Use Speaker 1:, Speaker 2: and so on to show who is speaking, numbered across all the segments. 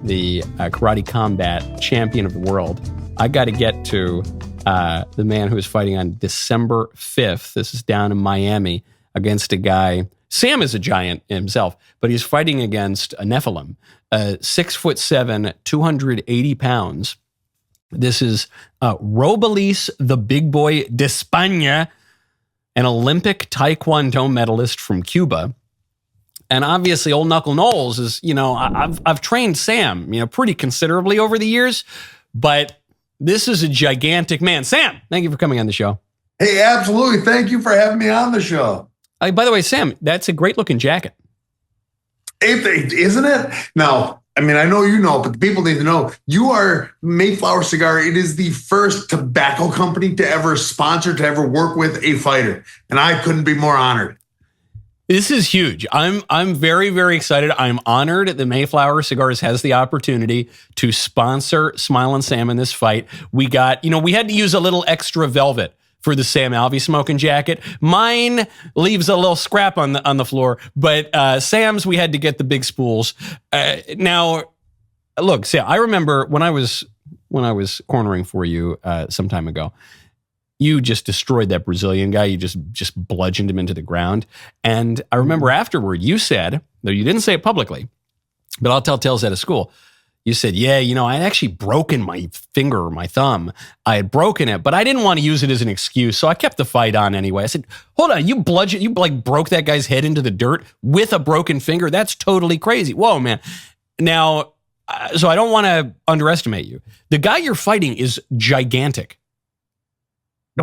Speaker 1: the karate combat champion of the world, I got to get to the man who is fighting on December 5th. This is down in Miami against a guy. Sam is a giant himself, but he's fighting against a Nephilim, 6'7", 280 pounds. This is Robelis, the Big Boy de España, an Olympic Taekwondo medalist from Cuba. And obviously, old Knuckle Knowles is, I've trained Sam, pretty considerably over the years, but this is a gigantic man. Sam, thank you for coming on the show.
Speaker 2: Hey, absolutely. Thank you for having me on the show.
Speaker 1: By the way, Sam, that's a great looking jacket.
Speaker 2: Isn't it? Now, I mean, I know you know, but the people need to know you are Mayflower Cigar. It is the first tobacco company to ever sponsor, to ever work with a fighter. And I couldn't be more honored.
Speaker 1: This is huge. I'm very, very excited. I'm honored that Mayflower Cigars has the opportunity to sponsor Smilin' Sam in this fight. We got, we had to use a little extra velvet for the Sam Alvey smoking jacket. Mine leaves a little scrap on the floor, but Sam's, we had to get the big spools. Now, look, Sam, I remember when I was cornering for you some time ago, you just destroyed that Brazilian guy. You just bludgeoned him into the ground. And I remember afterward, you said, though you didn't say it publicly, but I'll tell tales out of school. You said, yeah, I had actually broken my finger or my thumb. I had broken it, but I didn't want to use it as an excuse. So I kept the fight on anyway. I said, hold on, you broke that guy's head into the dirt with a broken finger. That's totally crazy. Whoa, man. Now, so I don't want to underestimate you. The guy you're fighting is gigantic.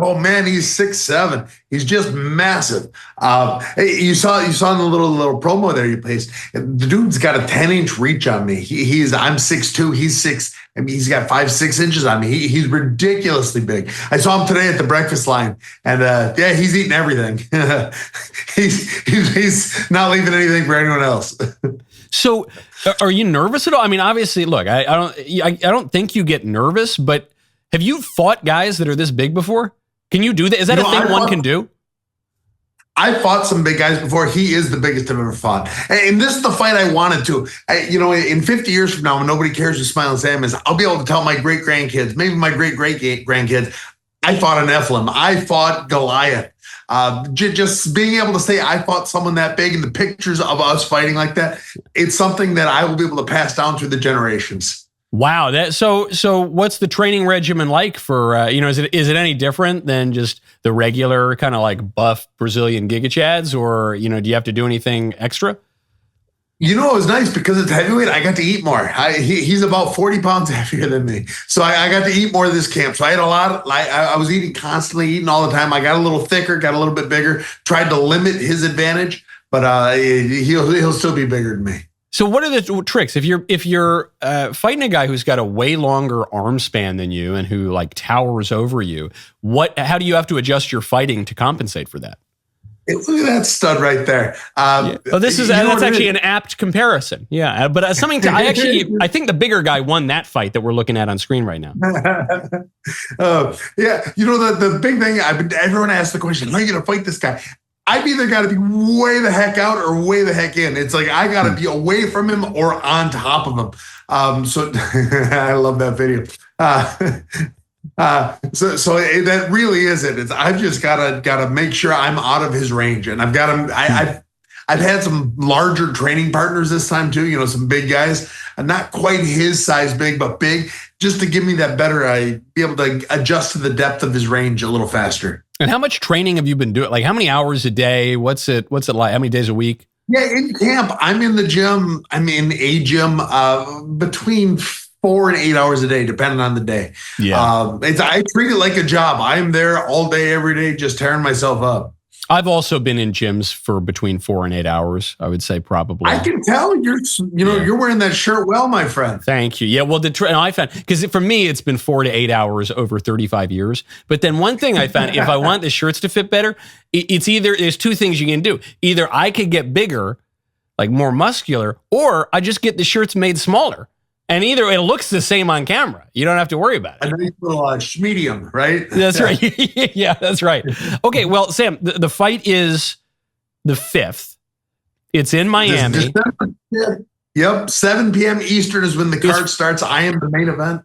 Speaker 2: Oh man, he's 6'7". He's just massive. Hey, you saw in the little promo there you placed. The dude's got a 10-inch reach on me. I'm 6'2". He's 6. I mean, he's got 5-6 inches on me. He's ridiculously big. I saw him today at the breakfast line, and yeah, he's eating everything. he's not leaving anything for anyone else.
Speaker 1: So, are you nervous at all? I mean, obviously, look, I don't think you get nervous, but have you fought guys that are this big before? Can you do that? Is that a thing one can do?
Speaker 2: I fought some big guys before. He is the biggest I've ever fought. And this is the fight I wanted to. In 50 years from now, when nobody cares who Smilin' Sam is, I'll be able to tell my great-grandkids, maybe my great-great-grandkids, I fought an Nephilim. I fought Goliath. Just being able to say I fought someone that big and the pictures of us fighting like that, it's something that I will be able to pass down through the generations.
Speaker 1: Wow. So what's the training regimen like for, is it any different than just the regular kind of like buff Brazilian Giga Chads, or, do you have to do anything extra?
Speaker 2: It was nice because it's heavyweight. I got to eat more. He's about 40 pounds heavier than me. So I got to eat more of this camp. So I had a lot. I was eating constantly, eating all the time. I got a little thicker, got a little bit bigger, tried to limit his advantage, but he'll still be bigger than me.
Speaker 1: So what are the tricks if you're fighting a guy who's got a way longer arm span than you and who like towers over you? How do you have to adjust your fighting to compensate for that?
Speaker 2: Look at that stud right there.
Speaker 1: That's actually an apt comparison. Yeah, but something I think the bigger guy won that fight that we're looking at on screen right now.
Speaker 2: Yeah, the big thing. Everyone asks the question: are you going to fight this guy? I've either got to be way the heck out or way the heck in. It's like I got to be away from him or on top of him. So I love that video. So that really is it. I've just got to make sure I'm out of his range, and I've got him. I've had some larger training partners this time too. Some big guys, not quite his size big, but big, just to give me that better. Be able to adjust to the depth of his range a little faster.
Speaker 1: And how much training have you been doing? Like how many hours a day? What's it like? How many days a week?
Speaker 2: Yeah, in camp, I'm in the gym. I'm in a gym between 4 and 8 hours a day, depending on the day.
Speaker 1: Yeah,
Speaker 2: I treat it like a job. I'm there all day, every day, just tearing myself up.
Speaker 1: I've also been in gyms for between 4 and 8 hours. I would say probably.
Speaker 2: I can tell you're wearing that shirt well, my friend.
Speaker 1: Thank you. Yeah. Well, I found, because for me, it's been 4 to 8 hours over 35 years. But then one thing I found, if I want the shirts to fit better, there's two things you can do. Either I could get bigger, like more muscular, or I just get the shirts made smaller. And either it looks the same on camera. You don't have to worry about it.
Speaker 2: A nice little medium, right?
Speaker 1: That's right. Yeah, that's right. Okay, well, Sam, the fight is the 5th. It's in Miami.
Speaker 2: December 5th. Yep, 7 p.m. Eastern is when the card starts. I am the main event.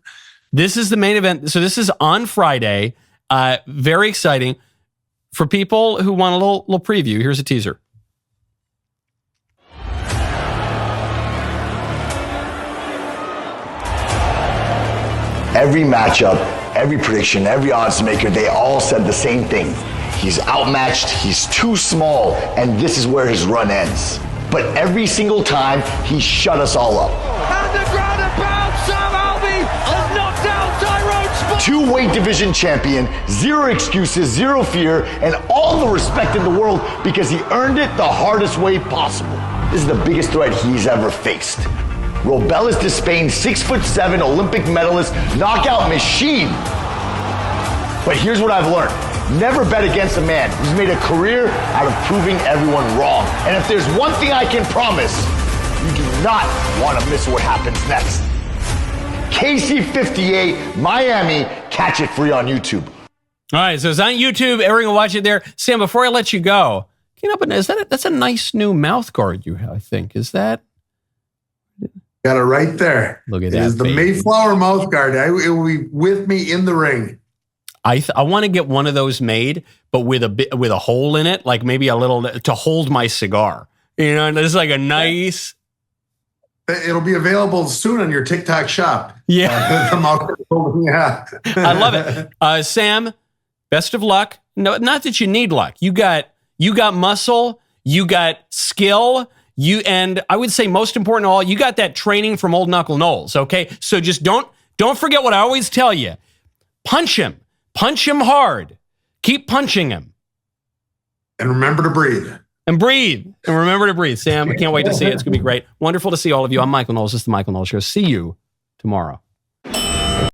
Speaker 1: This is the main event. So this is on Friday. Very exciting. For people who want a little preview, here's a teaser.
Speaker 3: Every matchup, every prediction, every odds maker, they all said the same thing. He's outmatched, he's too small, and this is where his run ends. But every single time, he shut us all up.
Speaker 4: And the ground and pound, Sam Alvey has knocked down Tyrone Spong.
Speaker 3: 2-weight division champion, zero excuses, zero fear, and all the respect in the world because he earned it the hardest way possible. This is the biggest threat he's ever faced. Robelis de Spain, 6'7" Olympic medalist, knockout machine. But here's what I've learned. Never bet against a man who's made a career out of proving everyone wrong. And if there's one thing I can promise, you do not want to miss what happens next. KC58, Miami, catch it free on YouTube.
Speaker 1: All right, so it's on YouTube. Everyone can watch it there. Sam, before I let you go, that's a nice new mouth guard you have, I think. Is that?
Speaker 2: Got it right there.
Speaker 1: Look at that.
Speaker 2: It is the Mayflower mouth guard. It will be with me in the ring.
Speaker 1: I want to get one of those made, but with a hole in it, like maybe a little to hold my cigar. You know, and it's like a nice.
Speaker 2: It'll be available soon on your TikTok shop.
Speaker 1: Yeah,
Speaker 2: yeah.
Speaker 1: I love it. Sam, best of luck. No, not that you need luck. You got muscle. You got skill. And I would say most important of all, you got that training from Old Knuckle Knowles. Okay, so just don't forget what I always tell you. Punch him. Punch him hard. Keep punching him.
Speaker 2: And remember to breathe.
Speaker 1: And breathe. And remember to breathe. Sam, I can't wait to see it. It's going to be great. Wonderful to see all of you. I'm Michael Knowles. This is the Michael Knowles Show. See you tomorrow.